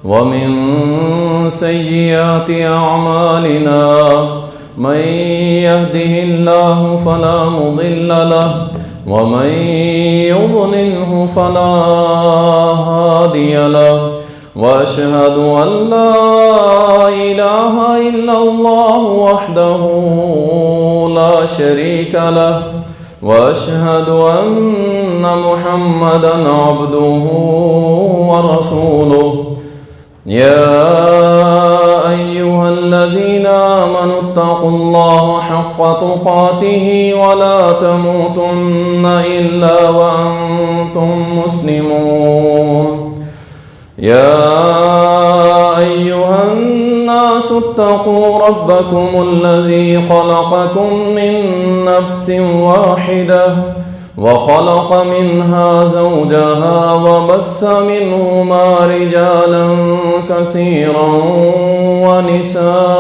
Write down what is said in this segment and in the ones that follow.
वमिन सय्यिआति अअमालिना मन यहदिहिल्लाहु फला मुदिल्ल लहु वमन युद्लिल्हु फला हादिय लहु वअशहदु अल्ला इलाहा इल्लल्लाहु वहदहु ला शरीका लहु वअशहदु अन्न मुहम्मदन अब्दुहु व रसूलुहु या अय्युहल्लज़ीना आमनुत्तक़ुल्लाहा हक़्क़ तुक़ातिहि व ला तमूतुन्न इल्ला व अंतुम मुस्लिमून या अय्युहन्नासु इत्तक़ू रब्बकुमुल्लज़ी ख़लक़कुम मिन नफ्सिन वाहिदह वख़लक़ मिन्हा ज़ौजहा वबस्स मिन्हुमा रिजालन कसीरन वनिसाअ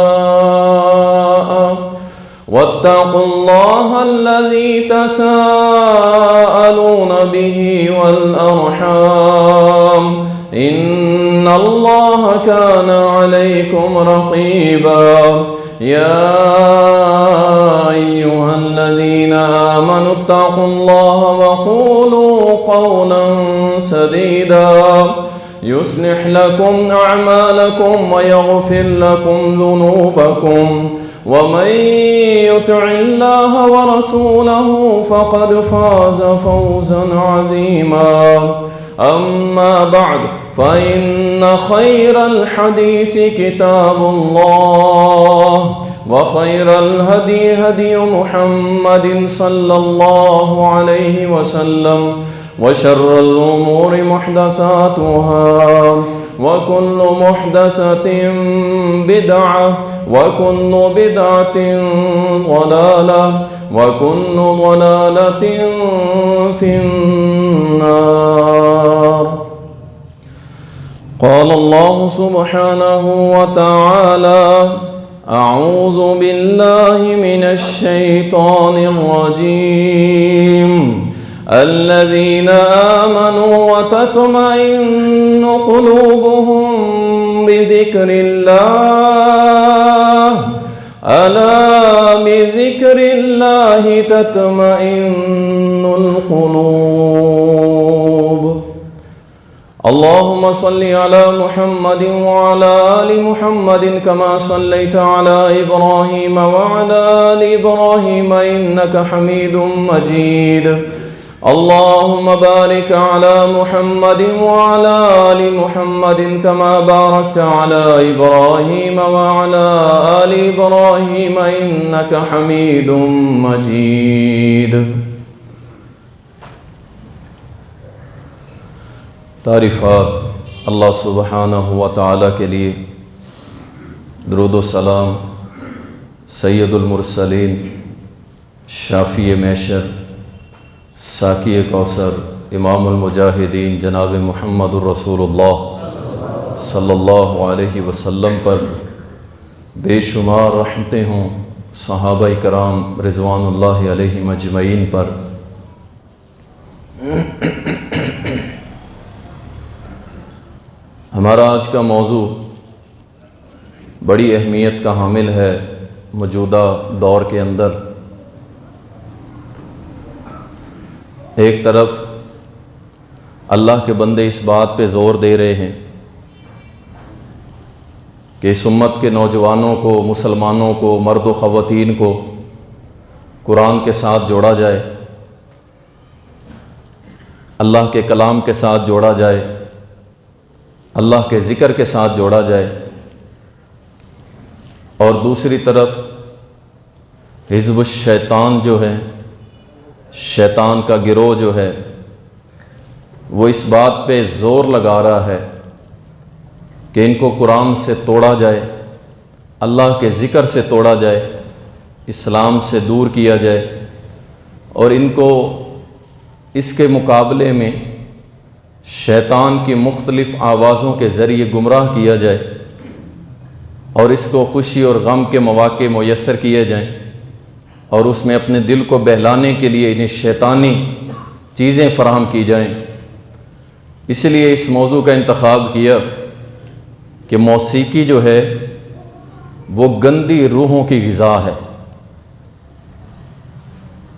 वत्तक़ुल्लाह अल्लज़ी तसाअलून बिही वल अर्हाम इन्नल्लाह कान अलैकुम रक़ीबा या अय्युहल्लज़ीना आमनुत्तक़ुल्लाह वक़ूलू क़ौलन सदीदा युस्लिह लकुम अअमालकुम वयग़फिर लकुम ज़ुनूबकुम वमन युति'िल्लाह वरसूलहु फ़क़द फ़ाज़ फ़ौज़न अज़ीमा अम्मा बअद फ़इन्न ख़ैरल हदीसी किताबुल्लाह व ख़ैरल हदी हदी मुहम्मदिन सल्लल्लाहु अलैहि वसल्लम व शर्रल उमूरि मुहदसातुहा व कुल्लु मुहदसतिन बिदअह व कुल्लु बिदअतिन ज़लालह व कुल्लु ज़लालतिन फिन्नार। क़ाल अल्लाहु सुब्हानहु व तआला अऊज़ु बिल्लाहि मिनश शैतानिर रजीम अल्लज़ीना आमनू व तत्मइन्नु क़ुलूबुहुम बिज़िक्रिल्लाह अला बिज़िक्रिल्लाहि तत्मइन्नुल क़ुलूब। अल्लाहुम्मा सल्लि अला मुहम्मदिन व अला आलि मुहम्मदिन कमा सल्लैता अला इब्राहीम व अला आलि इब्राहीम इन्नका हमीदुम मजीद। अल्लाहुम्मा बारिक अला मुहम्मदिन व अला आलि मुहम्मदिन कमा बारकता अला इब्राहीम व अला आलि इब्राहीम इन्नका हमीदुम मजीद। तारीफ़ात अल्लाह सुब्हानहु व तआला के लिए, दुरूद व सलाम सैयदुल मुरसलीन शाफ़ी महशर साकी कौसर इमामुल मुजाहिदीन जनाब मुहम्मदुर रसूलुल्लाह सल्लल्लाहु अलैहि वसल्लम पर बेशुमार रहमतें हों, सहाबाए कराम रिज़वानुल्लाहि अलैहिम अजमईन पर। हमारा आज का मौजू बड़ी अहमियत का हामिल है। मौजूदा दौर के अंदर एक तरफ अल्लाह के बंदे इस बात पे ज़ोर दे रहे हैं कि इस उम्मत के नौजवानों को, मुसलमानों को, मर्द व ख़वातीन को कुरान के साथ जोड़ा जाए, अल्लाह के कलाम के साथ जोड़ा जाए, अल्लाह के ज़िक्र के साथ जोड़ा जाए। और दूसरी तरफ हिज़्ब शैतान जो है, शैतान का गिरोह जो है, वो इस बात पे ज़ोर लगा रहा है कि इनको कुरान से तोड़ा जाए, अल्लाह के ज़िक्र से तोड़ा जाए, इस्लाम से दूर किया जाए और इनको इसके मुकाबले में शैतान की मुख्तलिफ़ आवाज़ों के ज़रिए गुमराह किया जाए और इसको खुशी और गम के मौक़े मुयस्सर किए जाएं और उसमें अपने दिल को बहलाने के लिए इन्हें शैतानी चीज़ें फ़राहम की जाएं। इसलिए इस मौजू का इंतखाब किया कि मौसीकी जो है वो गंदी रूहों की ग़िज़ा है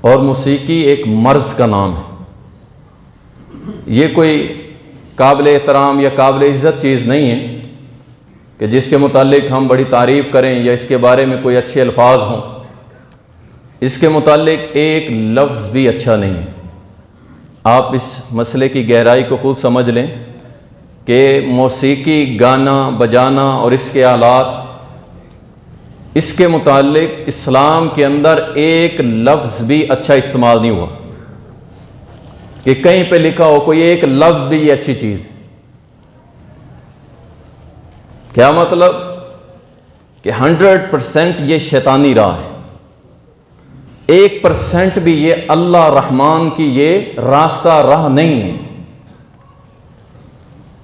और मौसीकी एक मर्ज़ का नाम है। ये कोई काबिल एहतराम या काबिल इज़्ज़त चीज़ नहीं है कि जिसके मुतालिक हम बड़ी तारीफ़ करें या इसके बारे में कोई अच्छे अल्फाज हों। इसके मुतालिक एक लफ्ज़ भी अच्छा नहीं है। आप इस मसले की गहराई को ख़ुद समझ लें कि मौसीकी, गाना बजाना और इसके आलात, इसके मुतालिक इस्लाम के अंदर एक लफ्ज़ भी अच्छा इस्तेमाल नहीं हुआ कि कहीं पे लिखा हो कोई एक लफ्ज़ भी ये अच्छी चीज़ है। क्या मतलब कि 100% ये शैतानी राह है, 1% भी ये अल्लाह रहमान की ये रास्ता राह नहीं है।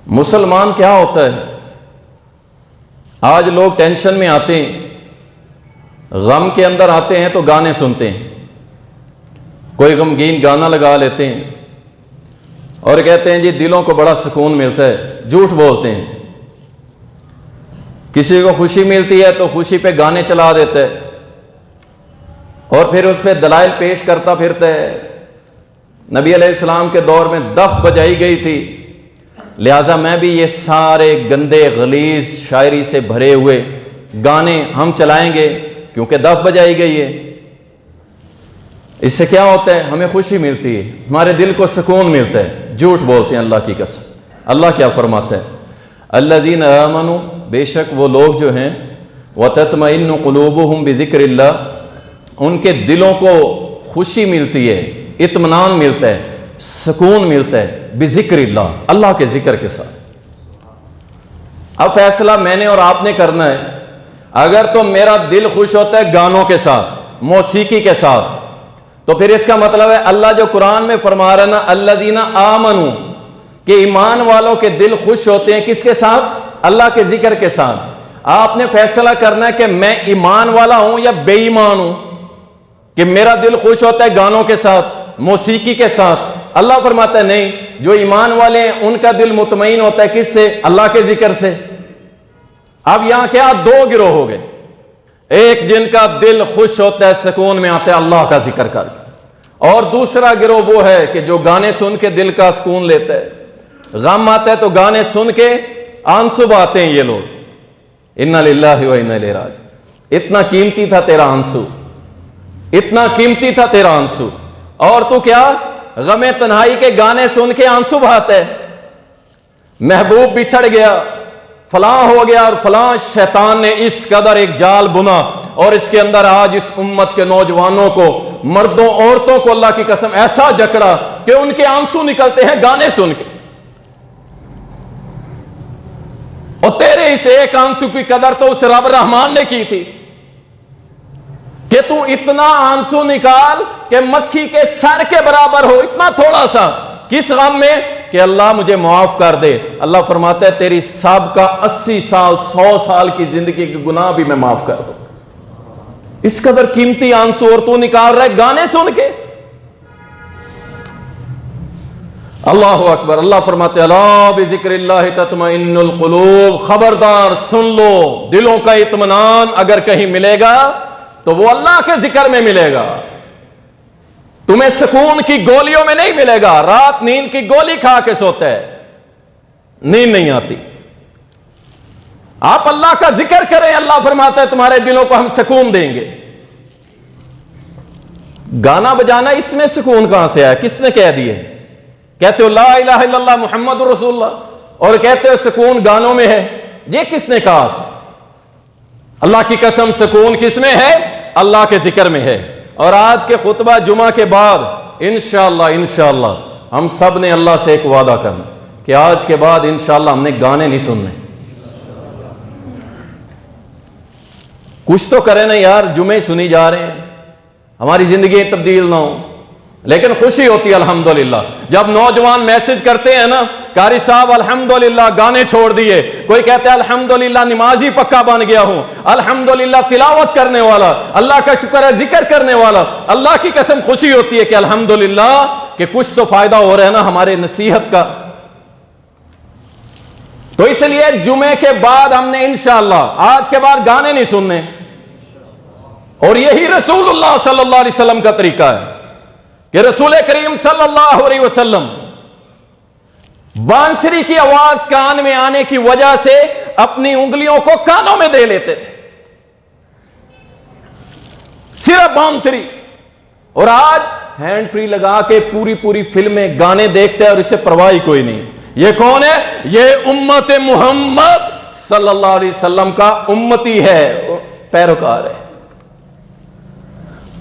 मुसलमान क्या होता है, आज लोग टेंशन में आते हैं, गम के अंदर आते हैं तो गाने सुनते हैं, कोई गमगीन गाना लगा लेते हैं और कहते हैं जी दिलों को बड़ा सुकून मिलता है, झूठ बोलते हैं। किसी को खुशी मिलती है तो खुशी पे गाने चला देता है और फिर उस पर दलाइल पेश करता फिरता है। नबी अलैहिस्सलाम के दौर में दफ बजाई गई थी, लिहाजा मैं भी ये सारे गंदे गलीज शायरी से भरे हुए गाने हम चलाएंगे क्योंकि दफ बजाई गई है। इससे क्या होता है, हमें खुशी मिलती है, हमारे दिल को सुकून मिलता है। झूठ बोलते हैं अल्लाह की कसम। अल्लाह क्या फरमाता है, अल्लज़ीना आमनू, बेशक वो लोग जो हैं, व तत्मइन्नु क़ुलूबुहुम बिज़िक्रिल्लाह, उनके दिलों को खुशी मिलती है, इत्मीनान मिलता है, सुकून मिलता है बिज़िक्रिल्लाह, अल्लाह के जिक्र के साथ। अब फैसला मैंने और आपने करना है। अगर तो मेरा दिल खुश होता है गानों के साथ, मौसीकी के साथ, तो फिर इसका मतलब है अल्लाह जो कुरान में फरमा रहा है ना, अल्लज़ीना आमनू, कि ईमान वालों के दिल खुश होते हैं किसके साथ, अल्लाह के जिक्र के साथ। आपने फैसला करना है कि मैं ईमान वाला हूं या बेईमान हूं, कि मेरा दिल खुश होता है गानों के साथ, मौसीकी के साथ। अल्लाह फरमाता है नहीं, जो ईमान वाले हैं उनका दिल मुतमईन होता है किससे, अल्लाह के जिक्र से। अब यहां क्या दो गिरोह हो गए, एक जिनका दिल खुश होता है, सुकून में आता है अल्लाह का जिक्र करके, और दूसरा गिरोह वो है कि जो गाने सुन के दिल का सुकून लेता है, गम आता है तो गाने सुन के आंसू बहाते हैं ये लोग। इन्ना लिल्लाहि व इन्ना इलैहि राजिऊन। इतना कीमती था तेरा आंसू, इतना कीमती था तेरा आंसू, और तू क्या गमे तन्हाई के गाने सुन के आंसू बहाता है। महबूब बिछड़ गया, फलां हो गया और फलां, शैतान ने इस कदर एक जाल बुना और इसके अंदर आज इस उम्मत के नौजवानों को, मर्दों औरतों को अल्लाह की कसम ऐसा जकड़ा कि उनके आंसू निकलते हैं गाने सुन के। और तेरे इस एक आंसू की कदर तो उस रब रहमान ने की थी कि तू इतना आंसू निकाल कि मक्खी के सर के बराबर हो, इतना थोड़ा सा। किस गम में, कि अल्लाह मुझे माफ कर दे। अल्लाह फरमाता है तेरी सबका 80 साल 100 साल की जिंदगी के गुनाह भी मैं माफ कर दूं। इस कदर कीमती आंसू और तू निकाल रहा है गाने सुन के। अल्लाह अकबर। अल्लाह फरमाते अला बिज़िक्रिल्लाहि तत्मइन्नुल क़ुलूब, खबरदार सुन लो, दिलों का इत्मीनान अगर कहीं मिलेगा तो वो अल्लाह के जिक्र में मिलेगा। तुम्हें सुकून की गोलियों में नहीं मिलेगा। रात नींद की गोली खा के सोते है, नींद नहीं आती। आप अल्लाह का जिक्र करें, अल्लाह फरमाता है तुम्हारे दिलों को हम सुकून देंगे। गाना बजाना इसमें सुकून कहां से आया, किसने कह दिए? कहते हो ला इलाहा इल्लल्लाह मुहम्मदुर रसूलुल्लाह और कहते हो सुकून गानों में है, ये किसने कहा आपसे? अल्लाह की कसम सुकून किसमें है? अल्लाह के जिक्र में है। और आज के खुतबा जुमा के बाद इंशाअल्लाह हम सब ने अल्लाह से एक वादा करना कि आज के बाद इंशाअल्लाह हमने गाने नहीं सुनने। कुछ तो करें ना यार, जुमे सुनी जा रहे हैं, हमारी जिंदगी तब्दील ना हो। लेकिन खुशी होती है अल्हम्दुलिल्लाह जब नौजवान मैसेज करते हैं ना, कारी साहब अल्हम्दुलिल्लाह गाने छोड़ दिए। कोई कहता है अल्हम्दुलिल्लाह नमाजी पक्का बन गया हूं, अल्हम्दुलिल्लाह तिलावत करने वाला, अल्लाह का शुक्र है जिक्र करने वाला। अल्लाह की कसम खुशी होती है कि अल्हम्दुलिल्लाह कि कुछ तो फायदा हो रहा है ना हमारे नसीहत का। तो इसलिए जुमे के बाद हमने इंशाअल्लाह आज के बाद गाने नहीं सुनने, और यही रसूलुल्लाह सल्लल्लाहु अलैहि वसल्लम का तरीका है कि रसूल करीम सल्लल्लाहु अलैहि वसल्लम बांसुरी की आवाज कान में आने की वजह से अपनी उंगलियों को कानों में दे लेते थे, सिर्फ बांसुरी। और आज हैंड फ्री लगा के पूरी पूरी फिल्में गाने देखते हैं और इसे परवाह ही कोई नहीं। ये कौन है? ये उम्मत मोहम्मद सल्लल्लाहु अलैहि वसल्लम का उम्मती है, पैरोकार है।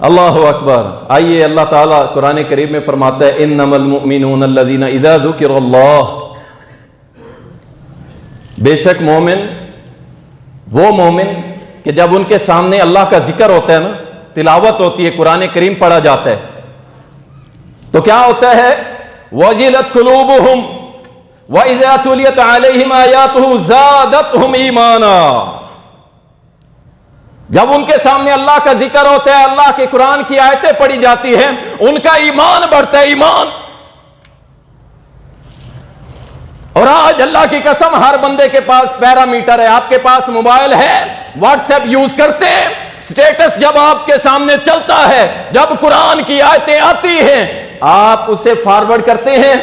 अल्लाहु अकबर। आइए, अल्लाह ताला कुरान करीम में फरमाता है इन्नमल मुमिनून अल्लज़ीना इज़ा ज़ुकिरल्लाह, बेशक मोमिन वो मोमिन कि जब उनके सामने अल्लाह का जिक्र होता है ना, तिलावत होती है, कुरान करीम पढ़ा जाता है, तो क्या होता है? वजिलत कुलूबुहुम व इज़ा तुलियत अलैहिम आयातुहु ज़ादतहुम ईमाना। जब उनके सामने अल्लाह का जिक्र होता है, अल्लाह के कुरान की आयतें पढ़ी जाती हैं, उनका ईमान बढ़ता है, ईमान। और आज अल्लाह की कसम हर बंदे के पास पैरामीटर है। आपके पास मोबाइल है, व्हाट्सएप यूज करते हैं, स्टेटस जब आपके सामने चलता है, जब कुरान की आयतें आती हैं, आप उसे फॉरवर्ड करते हैं,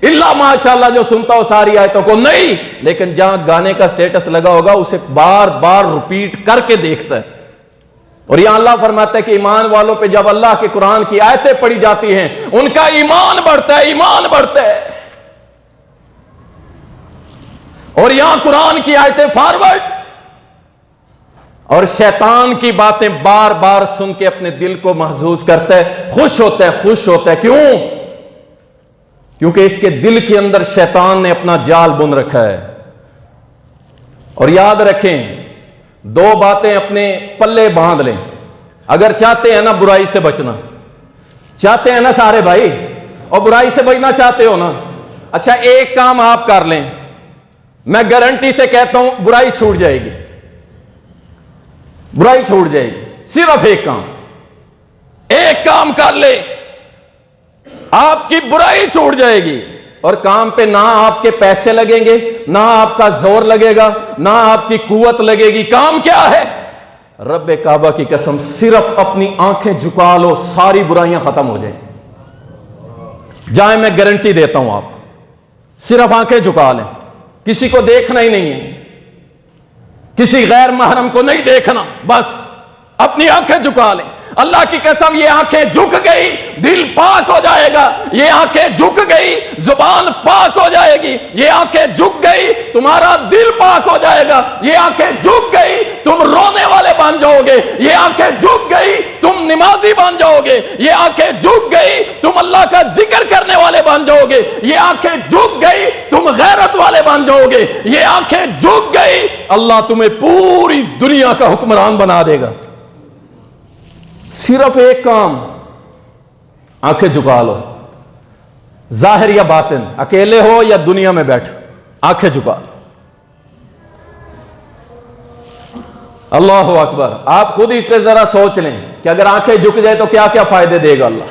इल्ला माशाअल्लाह जो सुनता हो सारी आयतों को नहीं, लेकिन जहां गाने का स्टेटस लगा होगा उसे बार बार रिपीट करके देखता है। और यहां अल्लाह फरमाता है कि ईमान वालों पे जब अल्लाह के कुरान की आयतें पढ़ी जाती हैं, उनका ईमान बढ़ता है, ईमान बढ़ता है। और यहां कुरान की आयतें फॉरवर्ड, और शैतान की बातें बार बार सुन के अपने दिल को महसूस करता है, खुश होता है, खुश होता है। क्यों? क्योंकि इसके दिल के अंदर शैतान ने अपना जाल बुन रखा है। और याद रखें, दो बातें अपने पल्ले बांध लें अगर चाहते हैं ना बुराई से बचना। चाहते हैं ना सारे भाई, और बुराई से बचना चाहते हो ना, अच्छा एक काम आप कर लें, मैं गारंटी से कहता हूं बुराई छूट जाएगी, बुराई छूट जाएगी। सिर्फ एक काम कर ले, आपकी बुराई छूट जाएगी। और काम पे ना आपके पैसे लगेंगे, ना आपका जोर लगेगा, ना आपकी कुवत लगेगी। काम क्या है? रब्बे काबा की कसम, सिर्फ अपनी आंखें झुका लो, सारी बुराइयां खत्म हो जाए। जाए, मैं गारंटी देता हूं आपको, सिर्फ आंखें झुका लें, किसी को देखना ही नहीं है, किसी गैर महरम को नहीं देखना, बस अपनी आंखें झुका लें। अल्लाह की कसम, ये आंखें झुक गई, दिल पाक हो जाएगा। ये आंखें झुक गई, जुबान पाक हो जाएगी। ये आंखें झुक गई, तुम्हारा दिल पाक हो जाएगा। ये आंखें झुक गई, तुम रोने वाले बन जाओगे। ये आंखें झुक गई, तुम नमाजी बन जाओगे। ये आंखें झुक गई, तुम अल्लाह का जिक्र करने वाले बन जाओगे। ये आंखें झुक गई, तुम गैरत वाले बन जाओगे। ये आंखें झुक गई, अल्लाह तुम्हें पूरी दुनिया का हुक्मरान बना देगा। सिर्फ एक काम, आंखें झुका लो, जाहिर या बातिन, अकेले हो या दुनिया में बैठो, आंखें झुका लो। अल्लाह अकबर। आप खुद इस पे जरा सोच लें कि अगर आंखें झुक जाए तो क्या क्या फायदे देगा अल्लाह।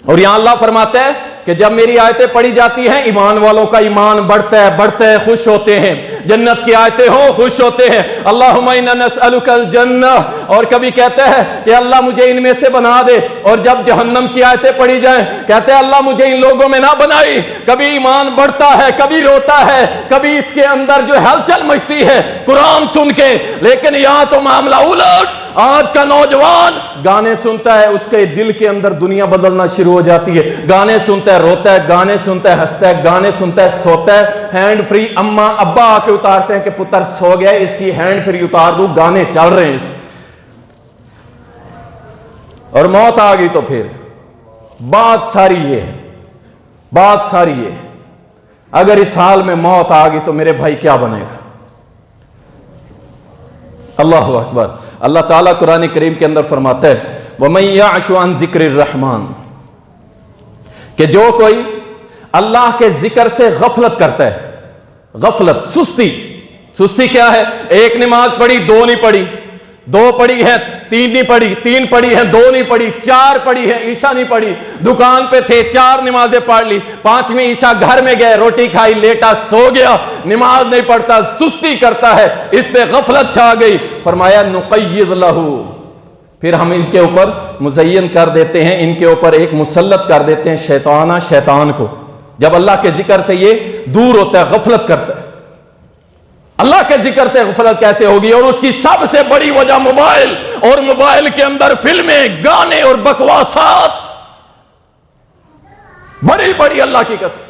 और यहां अल्लाह फरमाता है कि जब मेरी आयतें पढ़ी जाती हैं, ईमान वालों का ईमान बढ़ता है, खुश होते हैं। जन्नत की आयतें हो, खुश होते हैं। अल्लाहुम्मा इन्ना नस्अलुकल जन्नह, और कभी कहते हैं कि अल्लाह मुझे इनमें से बना दे। और जब जहन्नम की आयतें पढ़ी जाएं, कहते हैं अल्लाह मुझे इन लोगों में ना बनाई। कभी ईमान बढ़ता है, कभी रोता है, कभी इसके अंदर जो हलचल मचती है कुरान सुन के। लेकिन यहां तो मामला उलट, आज का नौजवान गाने सुनता है, उसके दिल के अंदर दुनिया बदलना शुरू हो जाती है। गाने सुनता है, रोता है, गाने सुनता है, हंसता है, गाने सुनता है, सोता है। हैंड फ्री अम्मा अब्बा आके उतारते हैं कि पुत्र सो गया, इसकी हैंड फ्री उतार दूं, गाने चल रहे हैं इसके। और मौत आ गई तो फिर बात सारी ये है, बात सारी ये है, अगर इस हाल में मौत आ गई तो मेरे भाई क्या बनेगा? अल्लाह अकबर। अल्लाह ताला कुरान करीम के अंदर फरमाता है वमन यअशु अन ज़िक्रिर रहमान, कि जो कोई अल्लाह के जिक्र से गफलत करता है, गफलत, सुस्ती। सुस्ती क्या है? एक नमाज पढ़ी, दो नहीं पढ़ी, 2 पढ़ी है, 3 नहीं पढ़ी, 3 पढ़ी है, 2 नहीं पढ़ी, 4 पढ़ी है, ईशा नहीं पढ़ी, दुकान पे थे 4 नमाजें पढ़ ली, 5वीं ईशा घर में गए, रोटी खाई, लेटा, सो गया, नमाज नहीं पढ़ता, सुस्ती करता है, इस पे गफलत छा गई। फरमाया नुक़य्यिद लहू, फिर हम इनके ऊपर मुज़य्यन कर देते हैं, इनके ऊपर एक मुसल्लत कर देते हैं शैतान को। जब अल्लाह के जिक्र से ये दूर होता है, गफलत करता है, अल्लाह के जिक्र से गफलत कैसे होगी? और उसकी सबसे बड़ी वजह मोबाइल, और मोबाइल के अंदर फिल्में, गाने और बकवासात, बड़ी बड़ी अल्लाह की कसम,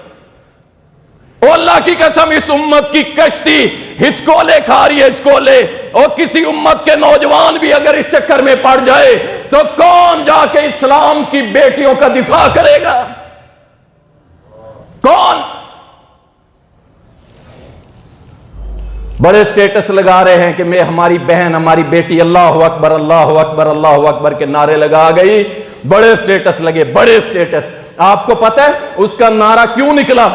ओ अल्लाह की कसम, इस उम्मत की कश्ती हिचकोले खा रही है, हिचकोले। और किसी उम्मत के नौजवान भी अगर इस चक्कर में पड़ जाए तो कौन जाके इस्लाम की बेटियों का दिफा करेगा? कौन? बड़े स्टेटस लगा रहे हैं कि मैं, हमारी बहन, हमारी बेटी अल्लाह अकबर, अल्लाह अकबर, अल्लाह अकबर के नारे लगा गई। बड़े स्टेटस लगे, बड़े स्टेटस। आपको पता है उसका नारा क्यों निकला?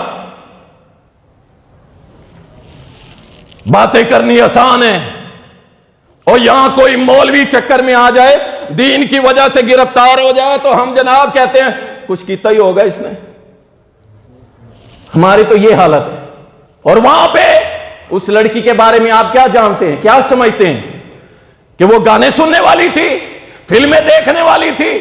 बातें करनी आसान है, और यहां कोई मौलवी चक्कर में आ जाए, दीन की वजह से गिरफ्तार हो जाए, तो हम जनाब कहते हैं कुछ किया ही होगा इसने। हमारी तो ये हालत है। और वहां पे उस लड़की के बारे में आप क्या जानते हैं, क्या समझते हैं? कि वो गाने सुनने वाली थी, फिल्में देखने वाली थी।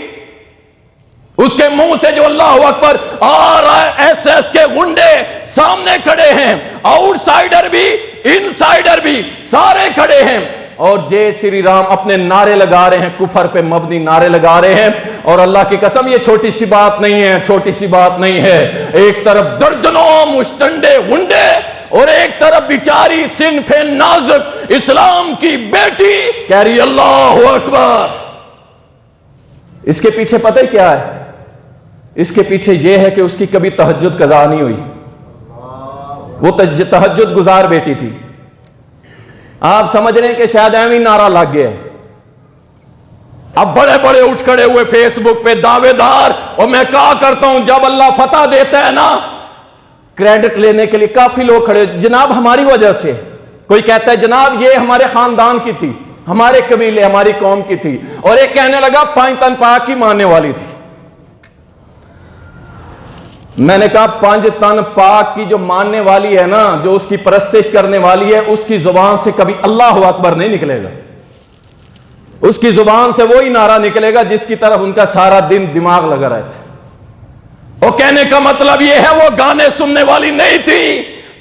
उसके मुंह से जो अल्लाह अकबर, RSS के गुंडे सामने खड़े हैं, आउटसाइडर भी, इनसाइडर भी, सारे खड़े हैं, और जय श्री राम अपने नारे लगा रहे हैं, कुफर पे मबनी नारे लगा रहे हैं। और अल्लाह की कसम, ये छोटी सी बात नहीं है, छोटी सी बात नहीं है। एक तरफ दर्जनों मुश्तंडे गुंडे, और एक तरफ बिचारी सिनफे नाजुक इस्लाम की बेटी कह रही अल्लाह अकबर। इसके पीछे पता है क्या है? इसके पीछे यह है कि उसकी कभी तहज्जुद कज़ा नहीं हुई। वो तहज्जुद गुजार बेटी थी। आप समझ रहे हैं कि शायद एवं नारा लग गया है। अब बड़े बड़े उठ खड़े हुए फेसबुक पे दावेदार, और मैं कहा करता हूं जब अल्लाह फतह देता है ना, क्रेडिट लेने के लिए काफी लोग खड़े, जनाब हमारी वजह से। कोई कहता है जनाब ये हमारे खानदान की थी, हमारे कबीले, हमारी कौम की थी। और एक कहने लगा 5 तन पाक की मानने वाली थी। मैंने कहा 5 तन पाक की जो मानने वाली है ना, जो उसकी परस्तिश करने वाली है, उसकी जुबान से कभी अल्लाह अकबर नहीं निकलेगा। उसकी जुबान से वही नारा निकलेगा जिसकी तरफ उनका सारा दिन दिमाग लगा रहता है। और कहने का मतलब यह है वो गाने सुनने वाली नहीं थी,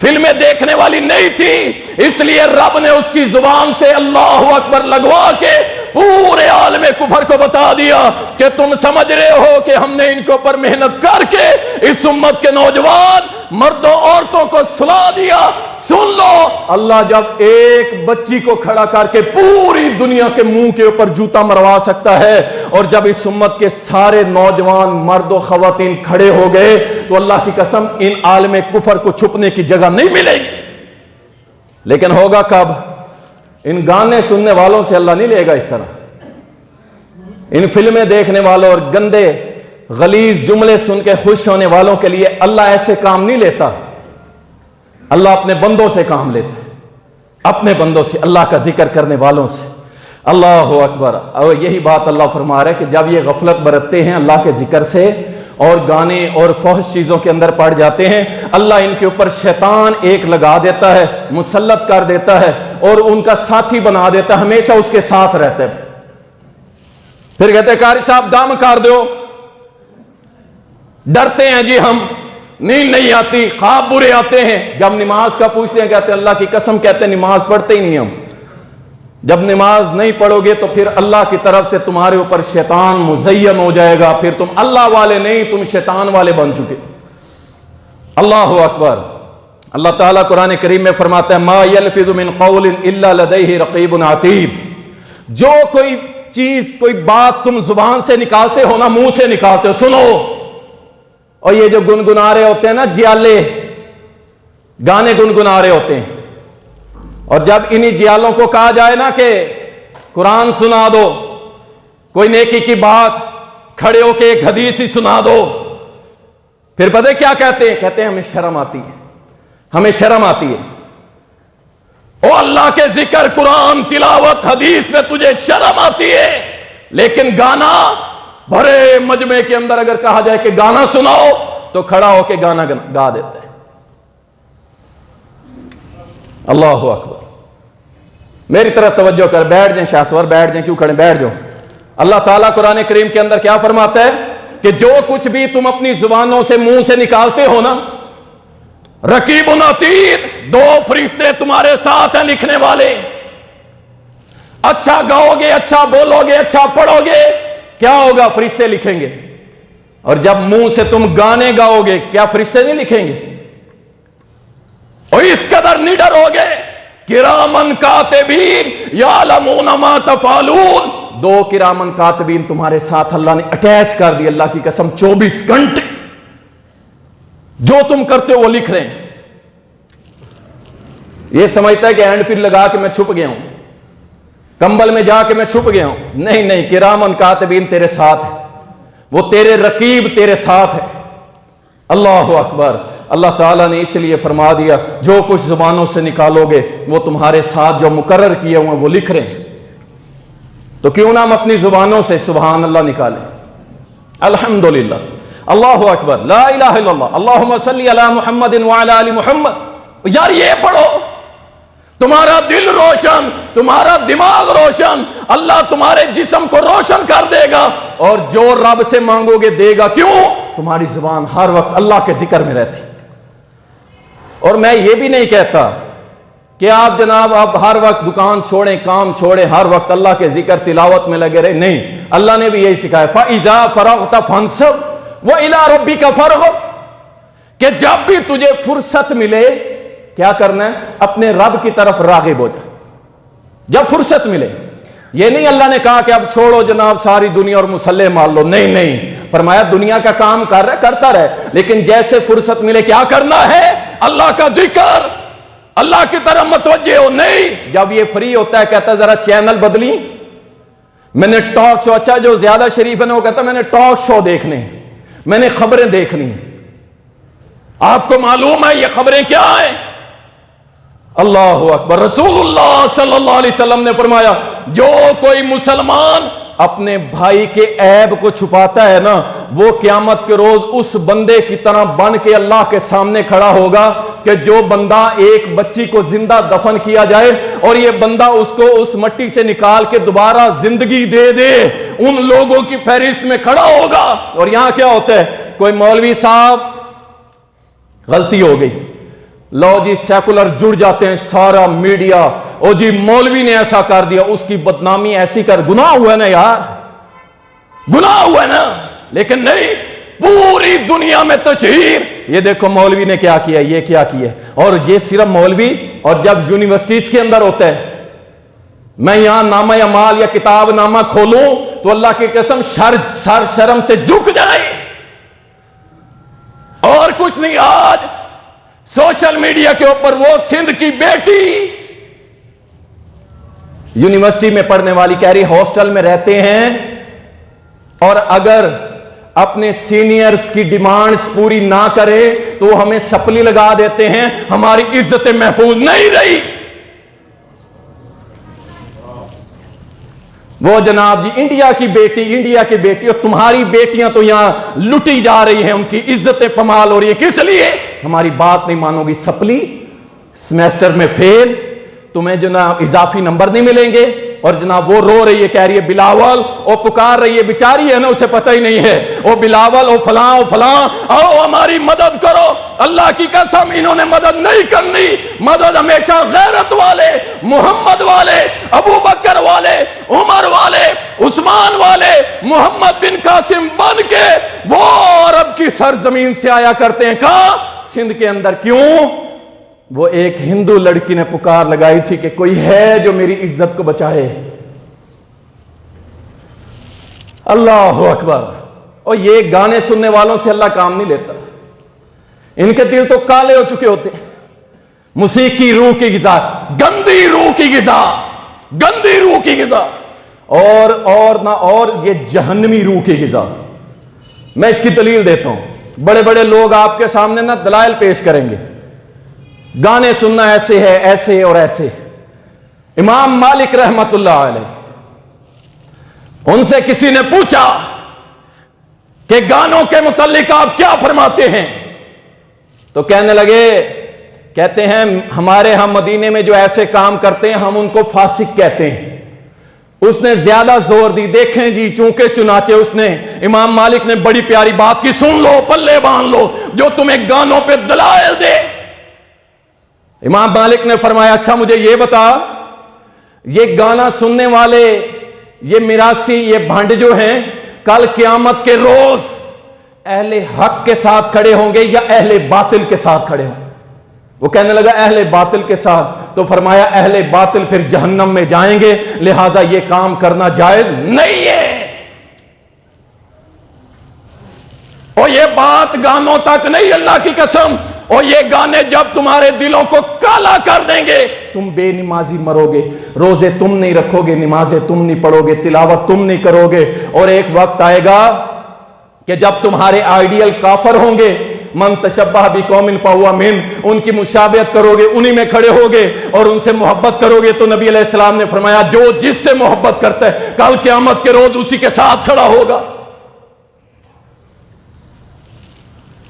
फिल्में देखने वाली नहीं थी, इसलिए रब ने उसकी जुबान से अल्लाह अकबर लगवा के पूरे आलम कुफर को बता दिया कि तुम समझ रहे हो कि हमने इनके ऊपर मेहनत करके इस उम्मत के नौजवान मर्दों औरतों को सुला दिया। सुन लो, अल्लाह जब एक बच्ची को खड़ा करके पूरी दुनिया के मुंह के ऊपर जूता मरवा सकता है, और जब इस उम्मत के सारे नौजवान मर्द और खवातीन खड़े हो गए, तो अल्लाह की कसम इन आलम कुफर को छुपने की जगह नहीं मिलेगी। लेकिन होगा कब? इन गाने सुनने वालों से अल्लाह नहीं लेगा इस तरह। इन फिल्में देखने वालों और गंदे गलीज जुमले सुन के खुश होने वालों के लिए अल्लाह ऐसे काम नहीं लेता। अल्लाह अपने बंदों से काम लेता है, अपने बंदों से, अल्लाह का जिक्र करने वालों से। अल्लाह अकबर। और यही बात अल्लाह फरमा रहा है कि जब ये गफलत बरतते हैं अल्लाह के जिक्र से और गाने और फहश चीजों के अंदर पड़ जाते हैं, अल्लाह इनके ऊपर शैतान एक लगा देता है, मुसल्लत कर देता है, और उनका साथी बना देता है, हमेशा उसके साथ रहता है। फिर कहते कारी साहब दम कर दो, डरते हैं जी हम, नींद नहीं आती, ख्वाब बुरे आते हैं। जब नमाज का पूछते हैं कहते हैं अल्लाह की कसम, कहते हैं नमाज पढ़ते ही नहीं हम। जब नमाज नहीं पढ़ोगे तो फिर अल्लाह की तरफ से तुम्हारे ऊपर शैतान मुज़य्यन हो जाएगा, फिर तुम अल्लाह वाले नहीं, तुम शैतान वाले बन चुके। अल्लाह अकबर। अल्लाह ताला कुरान करीम में फरमाता है मा यल्फिज़ु मिन क़ौलिन इल्ला लदैहि रक़ीबुन अतीद। जो कोई चीज, कोई बात तुम जुबान से निकालते हो ना, मुंह से निकालते हो, सुनो। और ये जो गुनगुना रहे होते हैं ना, जियाले गाने गुनगुना रहे होते हैं, और जब इन्हीं जियालों को कहा जाए ना कि कुरान सुना दो, कोई नेकी की बात, खड़े होके एक हदीस ही सुना दो, फिर पता है क्या कहते हैं? कहते हैं हमें शर्म आती है, हमें शर्म आती है। अल्लाह के जिक्र, कुरान तिलावत, हदीस में तुझे शर्म आती है, लेकिन गाना, भरे मजमे के अंदर अगर कहा जाए कि गाना सुनाओ तो खड़ा होके गाना गा देता है। अल्लाह अकबर। मेरी तरफ तवज्जो कर, बैठ जाए शाहसवर, बैठ जाए, क्यों खड़े, बैठ जाओ। अल्लाह ताला कुरान करीम के अंदर क्या फरमाता है कि जो कुछ भी तुम अपनी जुबानों से, मुंह से निकालते हो ना, रकीबुन अतीद, 2 फरिश्ते तुम्हारे साथ हैं लिखने वाले। अच्छा गाओगे, अच्छा बोलोगे, अच्छा पढ़ोगे, क्या होगा, फरिश्ते लिखेंगे। और जब मुंह से तुम गाने गाओगे, क्या फरिश्ते नहीं लिखेंगे? और इस कदर निडर हो गए, किरामन कातिबीन यालमून मा तफअलून, 2 किरामन कातिबीन तुम्हारे साथ अल्लाह ने अटैच कर दी। अल्लाह की कसम, 24 घंटे जो तुम करते हो वो लिख रहे हैं। ये समझता है कि हैंड फ्री लगा के मैं छुप गया हूं, कंबल में जाके मैं छुप गया हूं। नहीं नहीं, किरामन कातिबीन तेरे साथ है, वो तेरे रकीब तेरे साथ है। अल्लाह अकबर। अल्लाह ताला ने इसलिए फरमा दिया, जो कुछ जुबानों से निकालोगे वो तुम्हारे साथ जो मुकर्रर किए हुए वो लिख रहे हैं। तो क्यों ना हम अपनी जुबानों से सुभान अल्लाह निकालें, अल्हम्दुलिल्लाह, अल्लाहु अकबर, ला इलाहा इल्लल्लाह, अल्लाहुम्मा सल्ली अला मुहम्मदिन व अला आलि मुहम्मद। यार ये पढ़ो, तुम्हारा दिल रोशन, तुम्हारा दिमाग रोशन, अल्लाह तुम्हारे जिस्म को रोशन कर देगा, और जो रब से मांगोगे देगा। क्यों? तुम्हारी जुबान हर वक्त अल्लाह के जिक्र में रहती। और मैं ये भी नहीं कहता कि आप जनाब आप हर वक्त दुकान छोड़ें, काम छोड़ें, हर वक्त अल्लाह के जिक्र तिलावत में लगे रहे। नहीं, अल्लाह ने भी यही सिखाया, फ़इज़ा फ़रग़्त फ़ंसब व इला रब्बिका फ़रग़ब, कि जब भी तुझे फुर्सत मिले क्या करना है, अपने रब की तरफ राग़िब हो जा, जब फुर्सत मिले। ये नहीं अल्लाह ने कहा कि अब छोड़ो जनाब सारी दुनिया और मुसल्ले मार लो, नहीं नहीं, फरमाया दुनिया का काम कर रहे करता रहे, लेकिन जैसे फुर्सत मिले क्या करना है, अल्लाह का जिक्र, अल्लाह की तरफ मतवज्जे हो। नहीं, जब ये फ्री होता है कहता है जरा चैनल बदली, मैंने टॉक शो, अच्छा जो ज्यादा शरीफ है ना वो कहता मैंने टॉक शो देखने, मैंने खबरें देखनी है। आपको मालूम है ये खबरें क्या है? अल्लाह अकबर। रसूलुल्लाह सल्लल्लाहु अलैहि वसल्लम ने फरमाया, जो कोई मुसलमान अपने भाई के ऐब को छुपाता है ना, वो क़यामत के रोज उस बंदे की तरह बन के अल्लाह के सामने खड़ा होगा कि जो बंदा एक बच्ची को जिंदा दफन किया जाए और ये बंदा उसको उस मट्टी से निकाल के दोबारा जिंदगी दे दे, उन लोगों की फहरिस्त में खड़ा होगा। और यहां क्या होता है, कोई मौलवी साहब गलती हो गई, लो जी सेकुलर जुड़ जाते हैं, सारा मीडिया, ओ जी मौलवी ने ऐसा कर दिया, उसकी बदनामी ऐसी कर, गुनाह हुआ ना यार, गुनाह हुआ ना। लेकिन नहीं, पूरी दुनिया में तशहीर, ये देखो मौलवी ने क्या किया, ये क्या किया। और ये सिर्फ मौलवी, और जब यूनिवर्सिटीज के अंदर होता है, मैं यहां नामा या माल या किताब नामा खोलूं तो अल्लाह की कसम सर शर्म से झुक जाए। और कुछ नहीं, आज सोशल मीडिया के ऊपर वो सिंध की बेटी यूनिवर्सिटी में पढ़ने वाली कह रही हॉस्टल में रहते हैं और अगर अपने सीनियर्स की डिमांड्स पूरी ना करे तो हमें सप्ली लगा देते हैं, हमारी इज्जतें महफूज नहीं रही। वो जनाब जी इंडिया की बेटी, और तुम्हारी बेटियां तो यहां लुटी जा रही हैं, उनकी इज्जतें पमाल हो रही है। किस लिए? हमारी बात नहीं मानोगी, सप्ली, सेमेस्टर में फेल, तुम्हें जनाब इजाफी नंबर नहीं मिलेंगे। और जनाब वो रो रही है, कह रही है बिलावल, और पुकार रही है, बेचारी है ना, उसे पता ही नहीं है, ओ बिलावल, ओ फलां, आओ हमारी मदद करो। अल्लाह की कसम इन्होंने मदद नहीं करनी, मदद हमेशा गैरत वाले, मोहम्मद वाले, अबू बकर वाले, उमर वाले, उस्मान वाले, मोहम्मद बिन कासिम बन के वो अरब की सरजमीन से आया करते हैं। कहां? सिंध के अंदर। क्यों? वो एक हिंदू लड़की ने पुकार लगाई थी कि कोई है जो मेरी इज्जत को बचाए। अल्लाह अकबर। और ये गाने सुनने वालों से अल्लाह काम नहीं लेता, इनके दिल तो काले हो चुके होते हैं। मुसीकी रूह की गिजा, गंदी रूह की गिजा, गंदी रूह की गिजा, और ना और ये जहन्नमी रूह की गिजा। मैं इसकी दलील देता हूं, बड़े बड़े लोग आपके सामने ना दलाइल पेश करेंगे, गाने सुनना ऐसे है, ऐसे और ऐसे, इमाम मालिक रहमतुल्लाह अलैह, उनसे किसी ने पूछा कि गानों के मुतालिक आप क्या फरमाते हैं? तो कहने लगे, कहते हैं हमारे यहां मदीने में जो ऐसे काम करते हैं हम उनको फासिक कहते हैं। उसने ज्यादा जोर दी, देखें जी चूंके चुनाचे उसने, इमाम मालिक ने बड़ी प्यारी बात की, सुन लो पल्ले बांध लो, जो तुम्हें गानों पे दलाइल दे। इमाम मालिक ने फरमाया, अच्छा मुझे ये बता, ये गाना सुनने वाले, ये मिरासी, ये भांड जो हैं, कल क़यामत के रोज अहले हक के साथ खड़े होंगे या अहले बातिल के साथ खड़े होंगे? वो कहने लगा अहले बातिल के साथ। तो फरमाया अहले बातिल फिर जहन्नम में जाएंगे, लिहाजा ये काम करना जायज नहीं है। और ये बात गानों तक नहीं, अल्लाह की कसम, और ये गाने जब तुम्हारे दिलों को काला कर देंगे, तुम बेनमाजी मरोगे, रोजे तुम नहीं रखोगे, नमाजें तुम नहीं पढ़ोगे, तिलावत तुम नहीं करोगे, और एक वक्त आएगा कि जब तुम्हारे आइडियल काफर होंगे, मन तशब्बह बि कौमिन फहुवा मिन, उनकी मुशाबहत करोगे, उन्हीं में खड़े होगे और उनसे मोहब्बत करोगे। तो नबी अलैहिस्सलाम ने फरमाया, जो जिससे मोहब्बत करता है कल क़यामत के रोज उसी के साथ खड़ा होगा।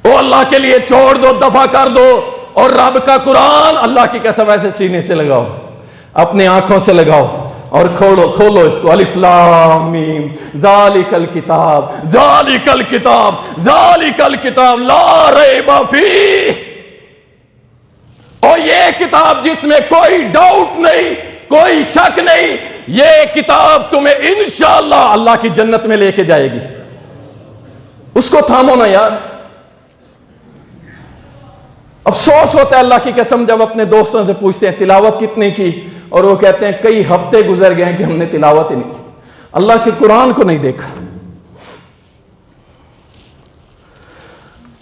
ओ अल्लाह के लिए छोड़ दो, दफा कर दो, और रब का कुरान अल्लाह की कसम ऐसे सीने से लगाओ, अपने आंखों से लगाओ और खोलो इसको, अलिफ लाम मीम, ज़ालिकल किताब, ज़ालिकल किताब, ज़ालिकल किताब ला रैबा फीह। और ये किताब जिसमें कोई डाउट नहीं, कोई शक नहीं, ये किताब तुम्हें इंशाअल्लाह अल्लाह की जन्नत में लेके जाएगी। उसको थामो ना यार। अफसोस होता है अल्लाह की कसम जब अपने दोस्तों से पूछते हैं तिलावत कितनी की, और वो कहते हैं कई हफ्ते गुजर गए हैं कि हमने तिलावत ही नहीं की, अल्लाह के कुरान को नहीं देखा।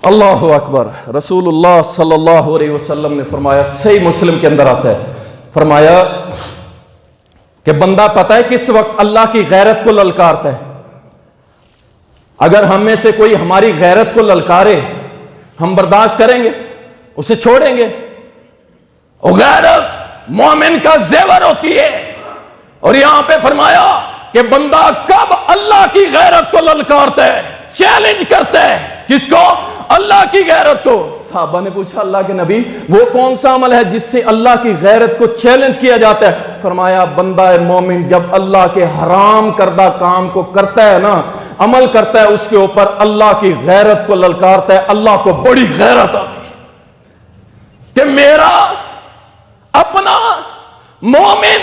अल्लाहु अकबर। रसूलुल्लाह सल्लल्लाहु अलैहि वसल्लम ने फरमाया, सही मुस्लिम के अंदर आता है, फरमाया कि बंदा पता है किस वक्त अल्लाह की गैरत को ललकारता है? अगर हम में से कोई हमारी गैरत को ललकारे, हम बर्दाश्त करेंगे, उसे छोड़ेंगे? और गैरत मोमिन का जेवर होती है। और यहां पे फरमाया कि बंदा कब अल्लाह की गैरत को ललकारता है, चैलेंज करता है। किसको? अल्लाह की गैरत को। साहबा ने पूछा, अल्लाह के नबी वो कौन सा अमल है जिससे अल्लाह की गैरत को चैलेंज किया जाता है? फरमाया बंदा मोमिन जब अल्लाह के हराम करदा काम को करता है ना, अमल करता है, उसके ऊपर अल्लाह की गैरत को ललकारता है। अल्लाह को बड़ी गैरत आती है कि मेरा अपना मोमिन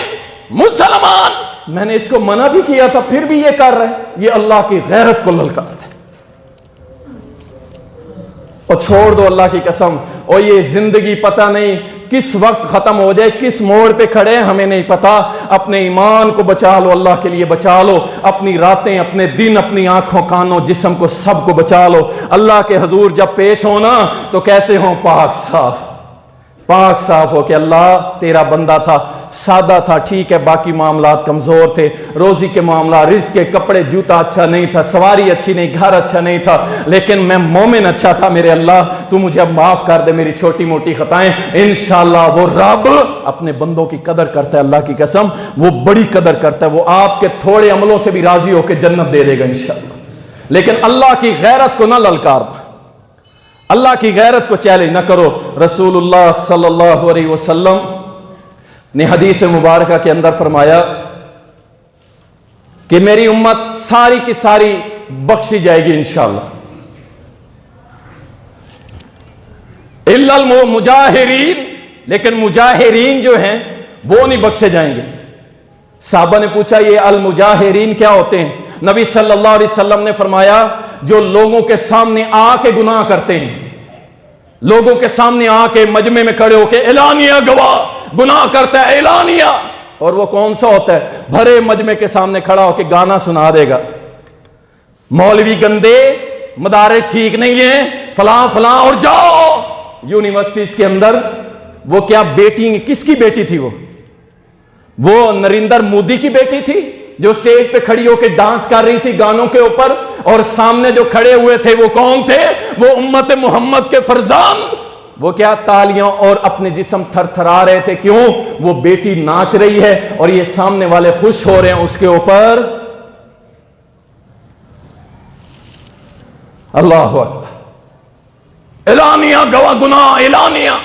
मुसलमान, मैंने इसको मना भी किया था फिर भी ये कर रहा है, ये अल्लाह की गैरत को ललकारता है। और छोड़ दो अल्लाह की कसम, और ये जिंदगी पता नहीं किस वक्त खत्म हो जाए, किस मोड़ पे खड़े हैं हमें नहीं पता। अपने ईमान को बचा लो, अल्लाह के लिए बचा लो, अपनी रातें, अपने दिन, अपनी आंखों, कानों, जिस्म को सबको बचा लो। अल्लाह के हुजूर जब पेश होना तो कैसे हो? पाक साफ, पाक साफ हो कि अल्लाह तेरा बंदा था, सादा था, ठीक है, बाकी मामलात कमजोर थे, रोजी के मामला, रिज़्क़ के, कपड़े, जूता अच्छा नहीं था, सवारी अच्छी नहीं, घर अच्छा नहीं था, लेकिन मैं मोमिन अच्छा था। मेरे अल्लाह तू मुझे अब माफ कर दे मेरी छोटी मोटी खताएं। इंशाअल्लाह वो रब अपने बंदों की कदर करता है, अल्लाह की कसम वो बड़ी कदर करता है। वो आपके थोड़े अमलों से भी राजी होकर जन्नत दे देगा इंशाअल्लाह। लेकिन अल्लाह की गैरत को ना ललकारना, अल्लाह की गैरत को चैलेंज ना करो। रसूलुल्लाह सल्लल्लाहु अलैहि वसल्लम ने हदीस मुबारक के अंदर फरमाया कि मेरी उम्मत सारी की सारी बख्शी जाएगी इंशाअल्लाह, इल्लल मुजाहिरीन, लेकिन मुजाहिरीन जो हैं वो नहीं बख्शे जाएंगे। साहबा ने पूछा ये अल मुजाहिरीन क्या होते हैं? नबी सल्लल्लाहु अलैहि वसल्लम ने फरमाया जो लोगों के सामने आके गुनाह करते हैं, लोगों के सामने आके मजमे में खड़े होके एलानिया गवाह गुनाह करता है, एलानिया। और वो कौन सा होता है? भरे मजमे के सामने खड़ा होके गाना सुना देगा, मौलवी गंदे, मदारिस ठीक नहीं है, फलां फलां, और जाओ यूनिवर्सिटीज के अंदर वो क्या बेटी, किसकी बेटी थी वो नरेंद्र मोदी की बेटी थी जो स्टेज पे खड़ी होकर डांस कर रही थी गानों के ऊपर, और सामने जो खड़े हुए थे वो कौन थे? वो उम्मत मोहम्मद के फरजान वो क्या, तालियां और अपने जिस्म थरथरा रहे थे। क्यों? वो बेटी नाच रही है और ये सामने वाले खुश हो रहे हैं उसके ऊपर। अल्लाह अकबर। एलानिया गवा गुनाह एलानिया।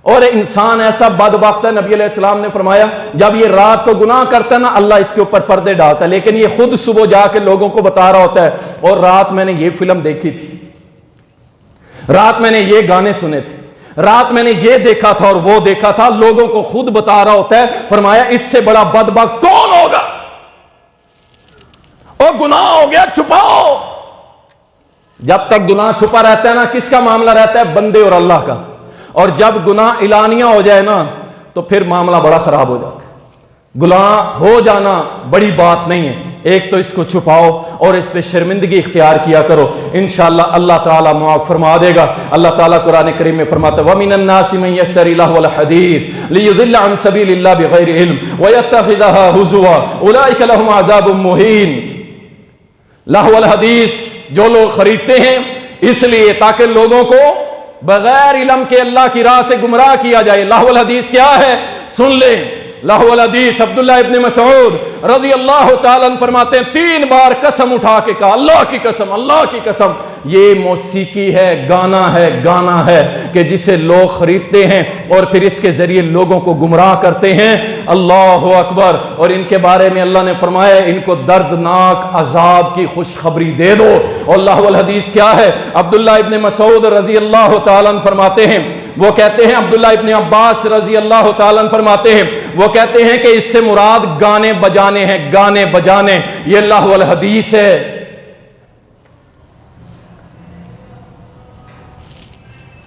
और इंसान ऐसा बदबख्त है, नबी अलैहिस्सलाम ने फरमाया जब ये रात को गुनाह करता है ना, अल्लाह इसके ऊपर पर्दे डालता है, लेकिन ये खुद सुबह जाके लोगों को बता रहा होता है और रात मैंने ये फिल्म देखी थी, रात मैंने ये गाने सुने थे, रात मैंने ये देखा था और वो देखा था, लोगों को खुद बता रहा होता है। फरमाया इससे बड़ा बदबख्त कौन होगा? और गुनाह हो गया, छुपाओ। जब तक गुनाह छुपा रहता है ना, किसका मामला रहता है? बंदे और अल्लाह का। और जब गुनाह इलानिया हो जाए ना, तो फिर मामला बड़ा खराब हो जाता है। गुनाह हो जाना बड़ी बात नहीं है, एक तो इसको छुपाओ और इस पे शर्मिंदगी इख्तियार किया करो, इंशाअल्लाह अल्लाह ताला मुआफ फरमा देगा। अल्लाह ताला कुरान करीम में फरमाता है, व मिनन नासि मन यश्तरी लहवल हदीस लियुदिल्ल अन सबीलिल्लाह बिगैरि इल्म व यत्तखिज़हा हुज़ुवा उलाइका लहुम अज़ाबुम मुहीन। लहवल हदीस जो लोग खरीदते हैं इसलिए ताकि लोगों को बगैर इल्म के अल्लाह की राह से गुमराह किया जाए। लहवल हदीस क्या है? सुन ले। लहवल हदीस अब्दुल्लाह इब्न मसऊद रज़ी अल्लाह तआला अन्हु फरमाते हैं, 3 बार कसम उठा के कहा, अल्लाह की कसम, अल्लाह की कसम, ये मौसीकी है, गाना है कि जिसे लोग खरीदते हैं और फिर इसके जरिए लोगों को गुमराह करते हैं। अल्लाह अकबर। और इनके बारे में अल्लाह ने फरमाया इनको दर्दनाक अजाब की खुशखबरी दे दो। और लहवल हदीस क्या है? अब्दुल्लाह इब्न मसऊद रज़ी अल्लाह तआला अन्हु फरमाते हैं, वो कहते हैं, अब्दुल्लाह इब्न अब्बास रज़ी अल्लाह तआला अन्हु फरमाते हैं, वो कहते हैं कि इससे मुराद गाने बजाने हैं, गाने बजाने, ये लहवल हदीस है।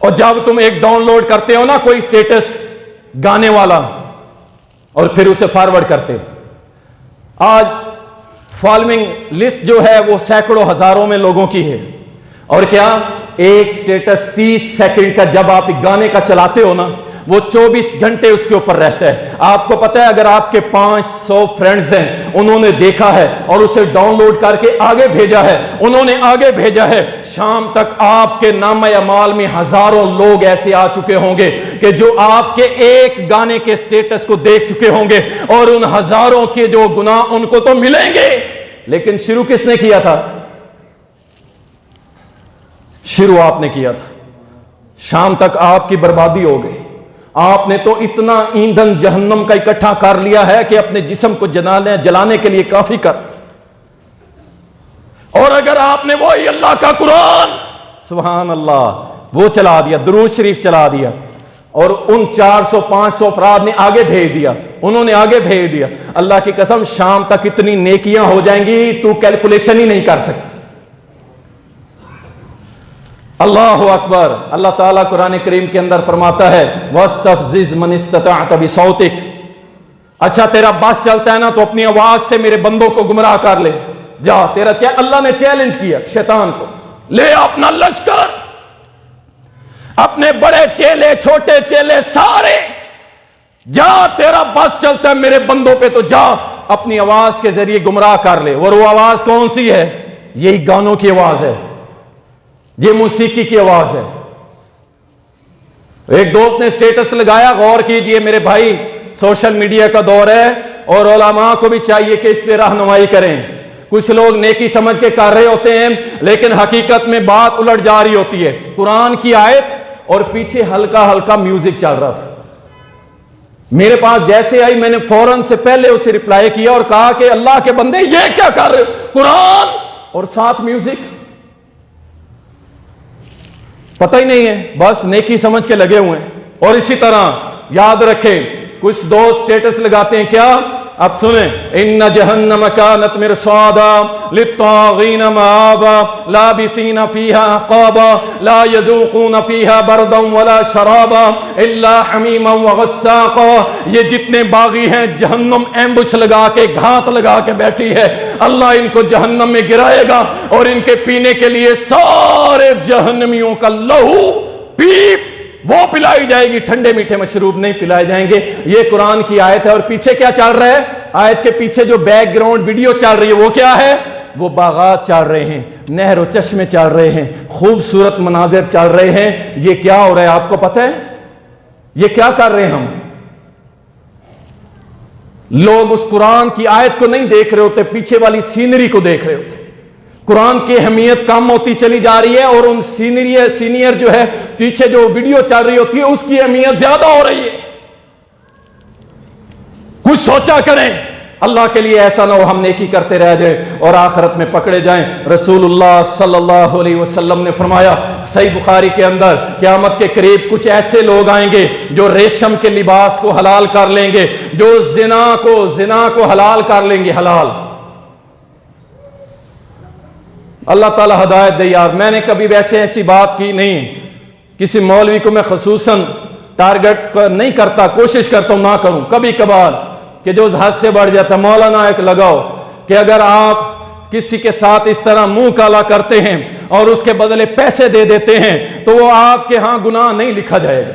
और जब तुम एक डाउनलोड करते हो ना कोई स्टेटस गाने वाला और फिर उसे फॉरवर्ड करते हो, आज फॉलोइंग लिस्ट जो है वो सैकड़ों हजारों में लोगों की है। और क्या एक स्टेटस 30 सेकंड का जब आप गाने का चलाते हो ना, वो 24 घंटे उसके ऊपर रहता है। आपको पता है अगर आपके 500 फ्रेंड्स हैं, उन्होंने देखा है और उसे डाउनलोड करके आगे भेजा है, उन्होंने आगे भेजा है, शाम तक आपके नाम अमाल में हजारों लोग ऐसे आ चुके होंगे कि जो आपके एक गाने के स्टेटस को देख चुके होंगे और उन हजारों के जो गुनाह उनको तो मिलेंगे। लेकिन शुरू किसने किया था? शुरू आपने किया था। शाम तक आपकी बर्बादी हो गई। आपने तो इतना ईंधन जहन्नम का इकट्ठा कर लिया है कि अपने जिस्म को जलाने के लिए काफी कर। और अगर आपने वही अल्लाह का कुरान, सुभान अल्लाह, वो चला दिया, दुरूद शरीफ चला दिया और उन 400-500 अफराद ने आगे भेज दिया, उन्होंने आगे भेज दिया, अल्लाह की कसम शाम तक इतनी नेकियां हो जाएंगी तू कैलकुलेशन ही नहीं कर सकता। अल्लाह अकबर। अल्लाह ताला कुरान करीम के अंदर फरमाता है, वस्तफ़ज़िज़ मन इस्तताअत बिसौतिक। अच्छा तेरा बस चलता है ना तो अपनी आवाज से मेरे बंदों को गुमराह कर ले। जा, तेरा अल्लाह ने चैलेंज किया शैतान को, ले अपना लश्कर, अपने बड़े चेले छोटे चेले सारे, जा तेरा बस चलता है मेरे बंदों पे, तो जा अपनी आवाज के जरिए गुमराह कर ले। और वो आवाज कौन सी है? यही गानों की आवाज है, ये मौसीकी की आवाज है। एक दोस्त ने स्टेटस लगाया, गौर कीजिए मेरे भाई, सोशल मीडिया का दौर है और उलमा को भी चाहिए कि इस पे रहनुमाई करें। कुछ लोग नेकी समझ के कर रहे होते हैं लेकिन हकीकत में बात उलट जा रही होती है। कुरान की आयत और पीछे हल्का हल्का म्यूजिक चल रहा था। मेरे पास जैसे आई मैंने फौरन से पहले उसे रिप्लाई किया और कहा कि अल्लाह के बंदे ये क्या कर रहे हो, कुरान और साथ म्यूजिक, पता ही नहीं है, बस नेकी समझ के लगे हुए हैं। और इसी तरह याद रखें, कुछ दोस्त स्टेटस लगाते हैं क्या, अब सुने, इन्ना जहन्नम कानत मिरसादा लित्तागीन माबा लाबिसीन फीहा अक़ाबा ला यज़ूक़ून फीहा बरदन वला शराबा इल्ला हमीमन व गस्साक़ा। ये जितने बागी हैं जहन्नम एम्बुश लगा के, घात लगा के बैठी है। अल्लाह इनको जहन्नम में गिराएगा और इनके पीने के लिए सारे जहन्नमियों का लहू पीप वो पिलाई जाएगी, ठंडे मीठे मशरूब नहीं पिलाए जाएंगे। ये कुरान की आयत है। और पीछे क्या चल रहा है? आयत के पीछे जो बैकग्राउंड वीडियो चल रही है वो क्या है? वो बागात चल रहे हैं, नहर व चश्मे चल रहे हैं, खूबसूरत मनाजिर चल रहे हैं। ये क्या हो रहा है आपको पता है? ये क्या कर रहे हैं हम? लोग उस कुरान की आयत को नहीं देख रहे होते, पीछे वाली सीनरी को देख रहे होते। कुरान की अहमियत कम होती चली जा रही है और उन सीनियर जो है पीछे जो वीडियो चल रही होती है उसकी अहमियत ज्यादा हो रही है। कुछ सोचा करें, अल्लाह के लिए ऐसा ना हो हम नेकी करते रह जाए और आखिरत में पकड़े जाएं। रसूलुल्लाह सल्लल्लाहु अलैहि वसल्लम ने फरमाया सही बुखारी के अंदर, क़यामत के करीब कुछ ऐसे लोग आएंगे जो रेशम के लिबास को हलाल कर लेंगे, जो जिना को हलाल कर लेंगे। हलाल, अल्लाह ताला हिदायत दे यार। मैंने कभी वैसे ऐसी बात की नहीं, किसी मौलवी को मैं खसूसन टारगेट नहीं करता, कोशिश करता हूं ना करूं। कभी कभार कि जो हद से बढ़ जाता, मौलाना एक लगाओ कि अगर आप किसी के साथ इस तरह मुंह काला करते हैं और उसके बदले पैसे दे देते हैं तो वो आपके यहां गुनाह नहीं लिखा जाएगा।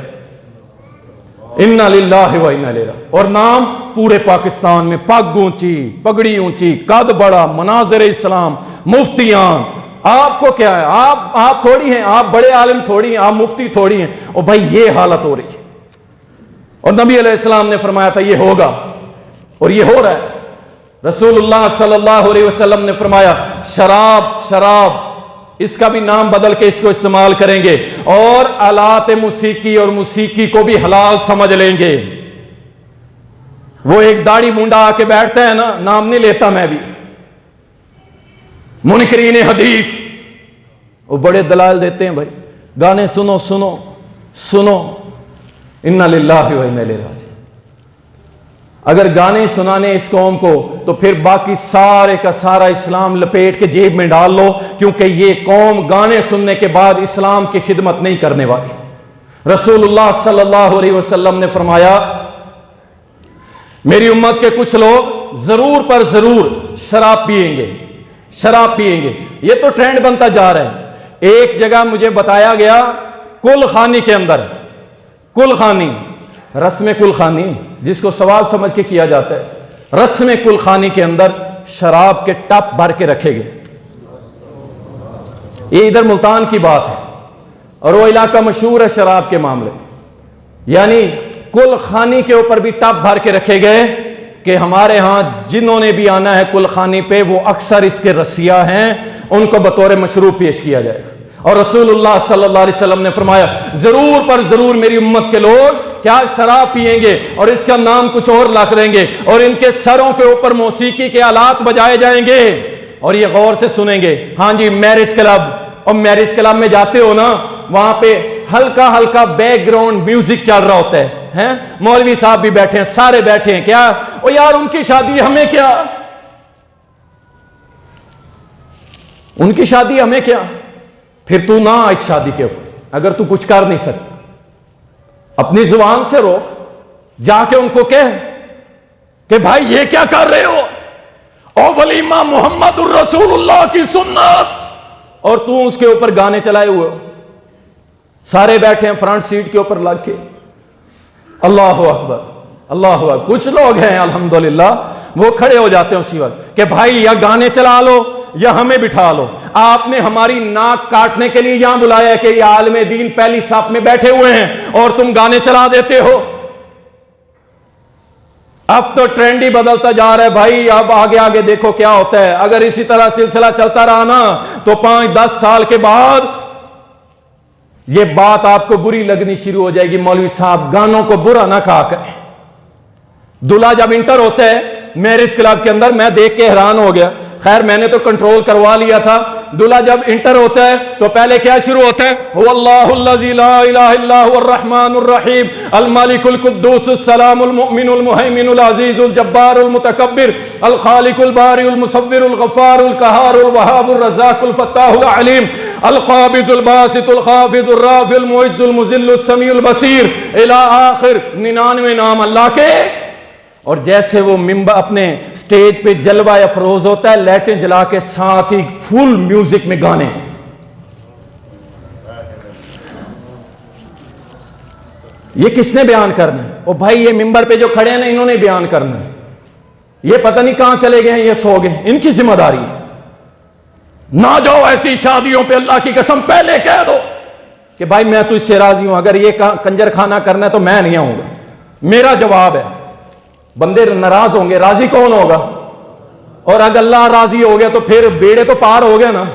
इन्ना लिल्लाहि व इन्ना इलैहि राजिऊन। और नाम पूरे पाकिस्तान में पग ऊंची, पगड़ी ऊंची, कद बड़ा, मनाज़िर इस्लाम, मुफ्तियान। आपको क्या है? आप थोड़ी हैं, आप बड़े आलिम थोड़ी हैं, आप मुफ्ती थोड़ी हैं। और भाई ये हालत हो रही है और नबी अलैहिस्सलाम ने फरमाया था ये होगा और ये हो रहा है। रसूलुल्लाह सल्लल्लाहु अलैहि वसल्लम ने फरमाया शराब इसका भी नाम बदल के इसको इस्तेमाल करेंगे और आलात मुसीकी और मुसीकी को भी हलाल समझ लेंगे। वो एक दाढ़ी मुंडा आके बैठता है ना, नाम नहीं लेता मैं भी, मुनकरीन हदीस, वो बड़े दलाल देते हैं भाई, गाने सुनो सुनो सुनो। इन्ना लिल्लाहि व इन्ना इलैहि राजिऊन। अगर गाने सुनाने इस कौम को तो फिर बाकी सारे का सारा इस्लाम लपेट के जेब में डाल लो, क्योंकि ये कौम गाने सुनने के बाद इस्लाम की खिदमत नहीं करने वाली। रसूलुल्लाह सल्लल्लाहु अलैहि वसल्लम ने फरमाया मेरी उम्मत के कुछ लोग जरूर पर जरूर शराब पिएंगे। ये तो ट्रेंड बनता जा रहा है। एक जगह मुझे बताया गया कुलखानी के अंदर, कुलखानी, रस्म कुलखानी जिसको सवाल समझ के किया जाता है, रस्म कुलखानी के अंदर शराब के टप भर के रखे गए। ये इधर मुल्तान की बात है और वो इलाका मशहूर है शराब के मामले, यानी कुलखानी के ऊपर भी टप भर के रखे गए कि हमारे यहां जिन्होंने भी आना है कुलखानी पे वो अक्सर इसके रसिया हैं, उनको बतौर मशरूब पेश किया जाएगा। और रसूलुल्लाह सल्लल्लाहु अलैहि वसल्लम ने फरमाया जरूर पर जरूर मेरी उम्मत के लोग क्या शराब पिएंगे और इसका नाम कुछ और रख देंगे और इनके सरों के ऊपर मौसीकी के आलात बजाए जाएंगे और ये गौर से सुनेंगे। हाँ जी, मैरिज क्लब, और मैरिज क्लब में जाते हो ना, वहां पे हल्का हल्का बैकग्राउंड म्यूजिक चल रहा होता है? मौलवी साहब भी बैठे हैं, सारे बैठे हैं। क्या ओ यार उनकी शादी हमें क्या, उनकी शादी हमें क्या। फिर तू ना इस शादी के ऊपर, अगर तू कुछ कर नहीं सकता अपनी जुबान से रोक, जाके उनको कह कि भाई ये क्या कर रहे हो, ओ वलीमा मुहम्मदुर रसूलुल्लाह की सुन्नत, और तू उसके ऊपर गाने चलाए हुए हो। सारे बैठे हैं फ्रंट सीट के ऊपर लग के, अल्लाहु अकबर अल्लाहु अकबर। कुछ लोग हैं अल्हम्दुलिल्लाह वो खड़े हो जाते हैं उसी वक्त कि भाई या गाने चला लो या हमें बिठा लो। आपने हमारी नाक काटने के लिए यहां बुलाया है कि ये आलिम दीन पहली साफ में बैठे हुए हैं और तुम गाने चला देते हो। अब तो ट्रेंड ही बदलता जा रहा है भाई। अब आगे आगे देखो क्या होता है। अगर इसी तरह सिलसिला चलता रहा ना तो 5-10 साल के बाद ये बात आपको बुरी लगनी शुरू हो जाएगी। मौलवी साहब गानों को बुरा ना कहा करें। दूल्हा जब इंटर होता है मैरिज क्लब के अंदर, मैं देख के हैरान हो गया। खैर मैंने तो कंट्रोल करवा लिया था। दूल्हा जब इंटर होता है तो पहले क्या शुरू होता है, हुवल्लाहुल्लज़ी ला इलाहा इल्ला हुवर रहमानुर रहीम अल मालिकुल कुद्दूसुस सलामुल मुमिनुल मुहैमिनुल अज़ीज़ुल जब्बारुल मुतकब्बिर अल खालिकुल बारिउल मुसव्विरुल गफ्फारुल कहारुल वहाबुर रज़्ज़ाकुल फत्ताहुल अलीम अल क़ाबिज़ुल बासितुल ख़ाफ़िज़ुर राफ़िउल मुइज़्ज़ुल मुज़िल्लुस समीउल बसीर इला आखिर 99 नाम अल्लाह के। और जैसे वो मिंबर अपने स्टेज पे जलवा अफरोज होता है, लाइटें जला के साथ ही फुल म्यूजिक में गाने। ये किसने बयान करना है? ओ भाई ये मिंबर पे जो खड़े हैं ना, इन्होंने बयान करना है। ये पता नहीं कहां चले गए हैं, ये सो गए, इनकी जिम्मेदारी है। ना जाओ ऐसी शादियों पे, अल्लाह की कसम पहले कह दो कि भाई मैं तुझसे राजी हूं, अगर ये कंजर खाना करना है तो मैं नहीं आऊंगा। मेरा जवाब है, बंदे नाराज होंगे, राजी कौन होगा? और अगर अल्लाह राजी हो गया तो फिर बेड़े तो पार हो गया ना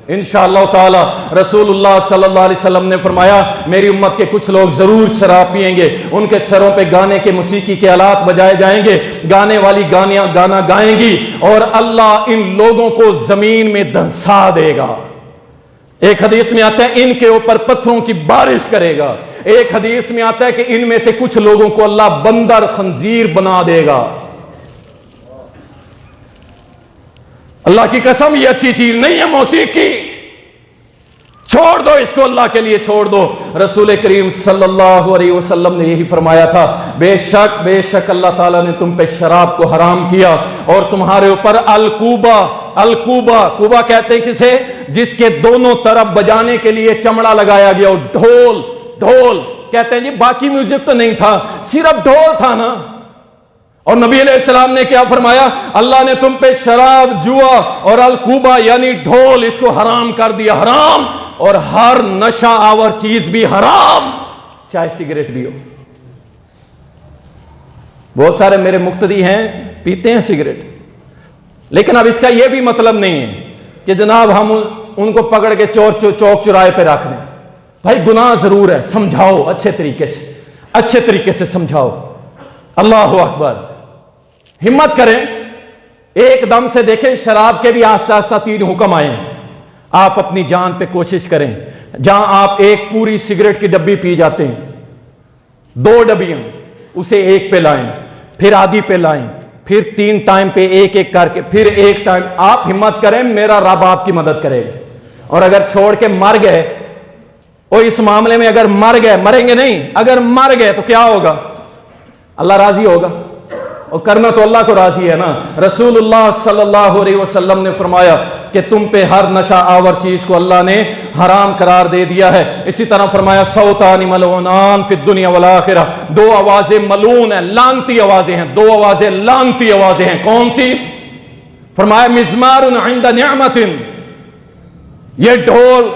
इंशाअल्लाह ताला। रसूलुल्लाह सल्लल्लाहु अलैहि वसल्लम ने फरमाया, मेरी उम्मत के कुछ लोग जरूर शराब पिएंगे, उनके सरों पे गाने के मौसीकी के आलात बजाए जाएंगे, गाने वाली गाना गाएंगी, और अल्लाह इन लोगों को जमीन में धंसा देगा। एक हदीस में आता है इनके ऊपर पत्थरों की बारिश करेगा। एक हदीस में आता है कि इनमें से कुछ लोगों को अल्लाह बंदर खंजीर बना देगा। अल्लाह की कसम ये अच्छी चीज नहीं है मौसीकी, छोड़ दो इसको, अल्लाह के लिए छोड़ दो। रसूल करीम सल्लल्लाहु अलैहि वसल्लम ने यही फरमाया था, बेशक बेशक अल्लाह ताला ने तुम पे शराब को हराम किया और तुम्हारे ऊपर अलकूबा, अलकूबा, कूबा कहते हैं किसे? जिसके दोनों तरफ बजाने के लिए चमड़ा लगाया गया, और ढोल, ढोल कहते हैं जी बाकी म्यूजिक तो नहीं था, सिर्फ ढोल था ना। और नबी अलैहिस्सलाम ने क्या फरमाया? अल्लाह ने तुम पे शराब, जुआ और अलकूबा यानी ढोल, इसको हराम कर दिया, हराम। और हर नशा आवर चीज भी हराम, चाहे सिगरेट भी हो। बहुत सारे मेरे मुक्तदी हैं पीते हैं सिगरेट, लेकिन अब इसका यह भी मतलब नहीं है कि जनाब हम उनको पकड़ के चौक चौराहे पे रख दें। भाई गुनाह जरूर है, समझाओ अच्छे तरीके से, अच्छे तरीके से समझाओ। अल्लाह अकबर, हिम्मत करें, एकदम से देखें शराब के भी आस्ता आस्ता 3 हुक्म आए हैं। आप अपनी जान पे कोशिश करें, जहां आप एक पूरी सिगरेट की डब्बी पी जाते हैं, 2 डब्बियां, उसे 1 पे लाएं, फिर आधी पे लाएं, फिर 3 टाइम पे एक एक करके, फिर 1 टाइम। आप हिम्मत करें, मेरा रब आपकी मदद करेगा। और अगर छोड़ के मर गए, और इस मामले में अगर मर गए, मरेंगे नहीं, अगर मर गए तो क्या होगा? अल्लाह राजी होगा, और करना तो अल्लाह को राजी है ना। रसूलुल्लाह सल्लल्लाहु अलैहि वसल्लम ने फरमाया कि तुम पे हर नशा आवर चीज को अल्लाह ने हराम करार दे दिया है। इसी तरह फरमाया सौतानी मलऊनान फिद दुनिया वल आखिरह, 2 आवाजें मलून है, लानती आवाजें हैं, 2 आवाजें लानती आवाजें हैं। कौन सी? फरमाया मिज़मारुन इंदा निअमतिन, ये ढोल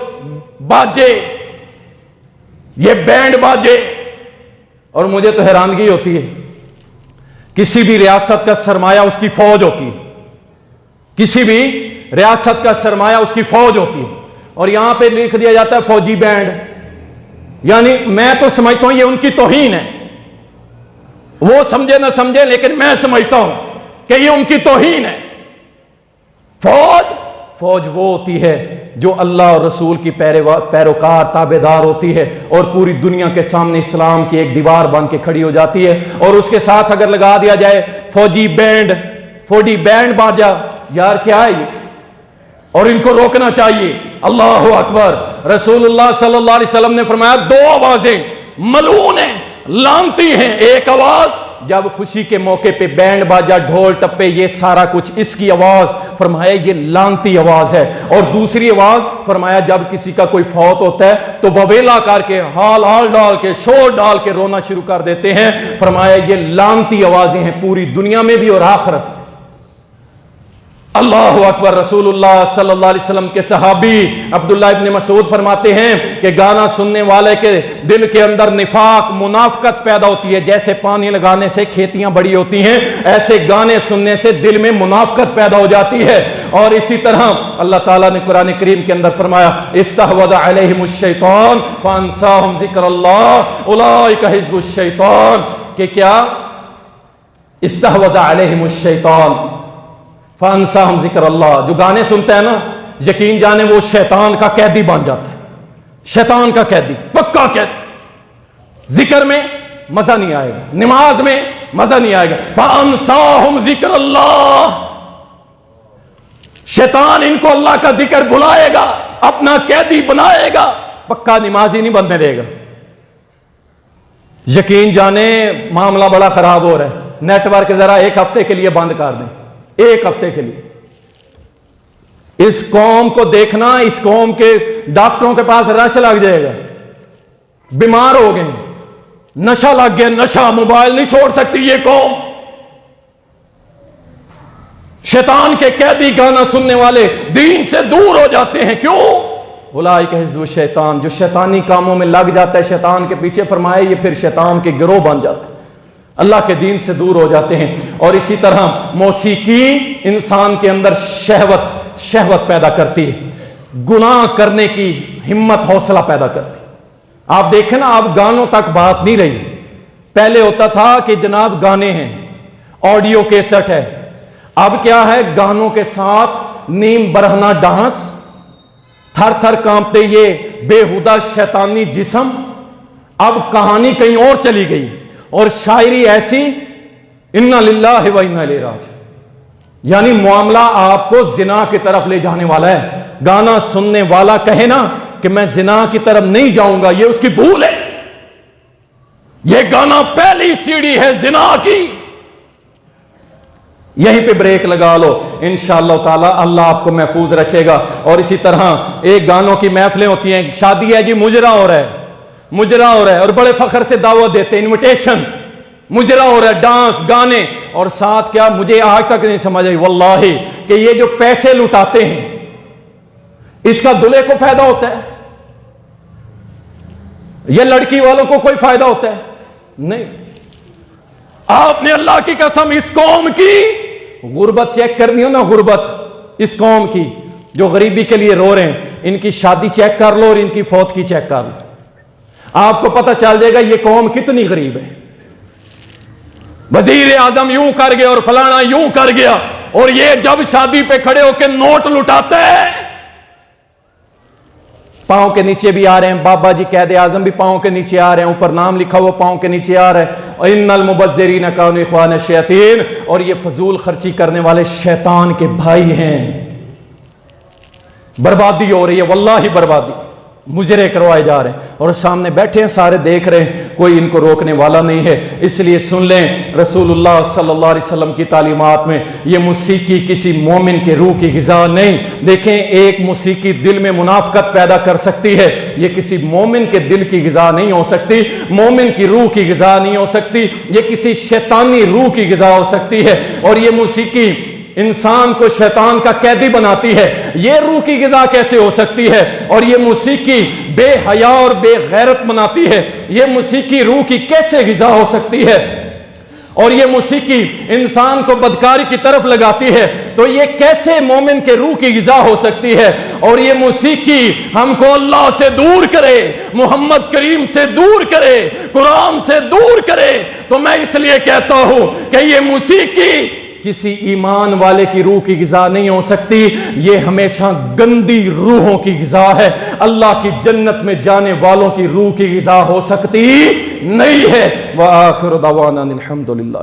बाजे, ये बैंड बाजे। और मुझे तो हैरानगी होती है, किसी भी रियासत का सरमाया उसकी फौज होती है, किसी भी रियासत का सरमाया उसकी फौज होती है, और यहां पे लिख दिया जाता है फौजी बैंड। यानी मैं तो समझता हूं ये उनकी तौहीन है, वो समझे ना समझे, लेकिन मैं समझता हूं कि ये उनकी तौहीन है। फौज, फौज वो होती है जो अल्लाह और रसूल की पैरोकार ताबेदार होती है, और पूरी दुनिया के सामने इस्लाम की एक दीवार बन के खड़ी हो जाती है। और उसके साथ अगर लगा दिया जाए फौजी बैंड, फौजी बैंड बाजा, यार क्या है ये? और इनको रोकना चाहिए। अल्लाह अकबर। रसूलुल्लाह सल्लल्लाहु अलैहि वसल्लम ने फरमाया 2 आवाजें मलून है, लानती हैं। एक आवाज जब खुशी के मौके पे बैंड बाजा, ढोल टप्पे, ये सारा कुछ, इसकी आवाज फरमाया ये लानती आवाज है। और दूसरी आवाज फरमाया जब किसी का कोई फौत होता है तो बवेला करके, हाल हाल डाल के, शोर डाल के रोना शुरू कर देते हैं। फरमाया ये लानती आवाजें हैं पूरी दुनिया में भी और आखिरत में। अल्लाह अकबर। रसूलुल्लाह सल्लल्लाहु अलैहि वसल्लम के सहाबी अब्दुल्लाह इब्न मसूद फरमाते हैं कि गाना सुनने वाले के दिल के अंदर निफाक, मुनाफकत पैदा होती है। जैसे पानी लगाने से खेतियां बड़ी होती हैं, ऐसे गाने सुनने से दिल में मुनाफकत पैदा हो जाती है। और इसी तरह अल्लाह ताला ने कुरान करीम के अंदर फरमाया इस्तहवज़ अलैहिमुश शैतान फअंसाहुम ज़िक्रुल्लाह उलाइका हिज़्बुश शैतान, कि क्या? इस्तहवज़ अलैहिमुश शैतान फअंसाहुम ज़िक्रुल्लाह, जो गाने सुनते हैं ना, यकीन जाने वो शैतान का कैदी बन जाता है, शैतान का कैदी, पक्का कैदी। जिक्र में मजा नहीं आएगा, नमाज में मजा नहीं आएगा। फअंसाहुम ज़िक्रुल्लाह, शैतान इनको अल्लाह का जिक्र भुलाएगा, अपना कैदी बनाएगा, पक्का नमाजी नहीं बनने देगा। यकीन जाने मामला बड़ा खराब हो रहा है। नेटवर्क जरा 1 हफ्ते के लिए बंद कर दें, 1 हफ्ते के लिए। इस कौम को देखना, इस कौम के डॉक्टरों के पास रश लग जाएगा, बीमार हो गए, नशा लग गया, नशा, मोबाइल नहीं छोड़ सकती ये कौम। शैतान के कैदी गाना सुनने वाले दीन से दूर हो जाते हैं। क्यों? उलाइका हिज़्बुश शैतान, जो शैतानी कामों में लग जाता है, शैतान के पीछे, फरमाए ये फिर शैतान के गिरोह बन जाते हैं, अल्लाह के दीन से दूर हो जाते हैं। और इसी तरह मौसीकी इंसान के अंदर शहवत पैदा करती है, गुनाह करने की हिम्मत, हौसला पैदा करती है। आप देखें ना, अब गानों तक बात नहीं रही। पहले होता था कि जनाब गाने हैं, ऑडियो कैसेट है, अब क्या है, गानों के साथ नीम बरहना डांस, थर थर कांपते ये बेहुदा शैतानी जिस्म। अब कहानी कहीं और चली गई और शायरी ऐसी, इन्ना लिल्लाहि व इन्ना इलैहि राजिऊन, यानी मामला आपको जिना की तरफ ले जाने वाला है। गाना सुनने वाला कहे ना कि मैं जिना की तरफ नहीं जाऊंगा, ये उसकी भूल है। ये गाना पहली सीढ़ी है जिना की, यहीं पे ब्रेक लगा लो, इंशाअल्लाह ताला अल्लाह आपको महफूज रखेगा। और इसी तरह एक गानों की महफिलें होती हैं, शादी है जी, मुजरा हो रहा है, मुजरा हो रहा है, और बड़े फख्र से दावत देते हैं, इनविटेशन, मुजरा हो रहा है, डांस, गाने, और साथ क्या, मुझे आज तक नहीं समझ आई वल्लाही कि ये जो पैसे लुटाते हैं इसका दूल्हे को फायदा होता है या लड़की वालों को कोई फायदा होता है? नहीं। आपने अल्लाह की कसम इस कौम की गुर्बत चेक करनी हो ना, गुर्बत इस कौम की जो गरीबी के लिए रो रहे हैं, इनकी शादी चेक कर लो और इनकी फौत की चेक कर लो, आपको पता चल जाएगा ये कौम कितनी गरीब है। वजीर आजम यूं कर गया और फलाना यूं कर गया, और ये जब शादी पे खड़े होकर नोट लुटाते हैं, पांव के नीचे भी आ रहे हैं, बाबा जी कैद आजम भी पांव के नीचे आ रहे हैं, ऊपर नाम लिखा हुआ पांव के नीचे आ रहा है, और इन्नल मुबज्जिरीन कानू इख्वान शैतान, और ये फजूल खर्ची करने वाले शैतान के भाई हैं। बर्बादी हो रही है, वल्लाही बर्बादी, मुजरे करवाए जा रहे हैं, और सामने बैठे हैं सारे देख रहे हैं, कोई इनको रोकने वाला नहीं है। इसलिए सुन लें, रसूलुल्लाह सल्लल्लाहु अलैहि वसल्लम की तालीमात में ये मौसीकी किसी मोमिन के रूह की ग़िज़ा नहीं। देखें, एक मौसीकी दिल में मुनाफ़क़त पैदा कर सकती है, ये किसी मोमिन के दिल की ग़िज़ा नहीं हो सकती, मोमिन की रूह की ग़िज़ा नहीं हो सकती, ये किसी शैतानी रूह की ग़िज़ा हो सकती है। और ये मौसीकी इंसान को शैतान का कैदी बनाती है, ये रूह की ग़िज़ा कैसे हो सकती है? और ये मौसीकी बेहया और बेगैरत बनाती है, ये मौसीकी रूह की कैसे ग़िज़ा हो सकती है? और ये मौसीकी इंसान को बदकारी की तरफ लगाती है, तो ये कैसे मोमिन के रूह की ग़िज़ा हो सकती है? और ये मौसीकी हमको अल्लाह से दूर करे, मोहम्मद करीम से दूर करे, कुरान से दूर करे। तो मैं इसलिए कहता हूं कि ये मौसीकी किसी ईमान वाले की रूह की ग़िज़ा नहीं हो सकती, ये हमेशा गंदी रूहों की ग़िज़ा है। अल्लाह की जन्नत में जाने वालों की रूह की ग़िज़ा हो सकती नहीं है। व आखिर दवाना अनिल हम्दुलिल्लाह।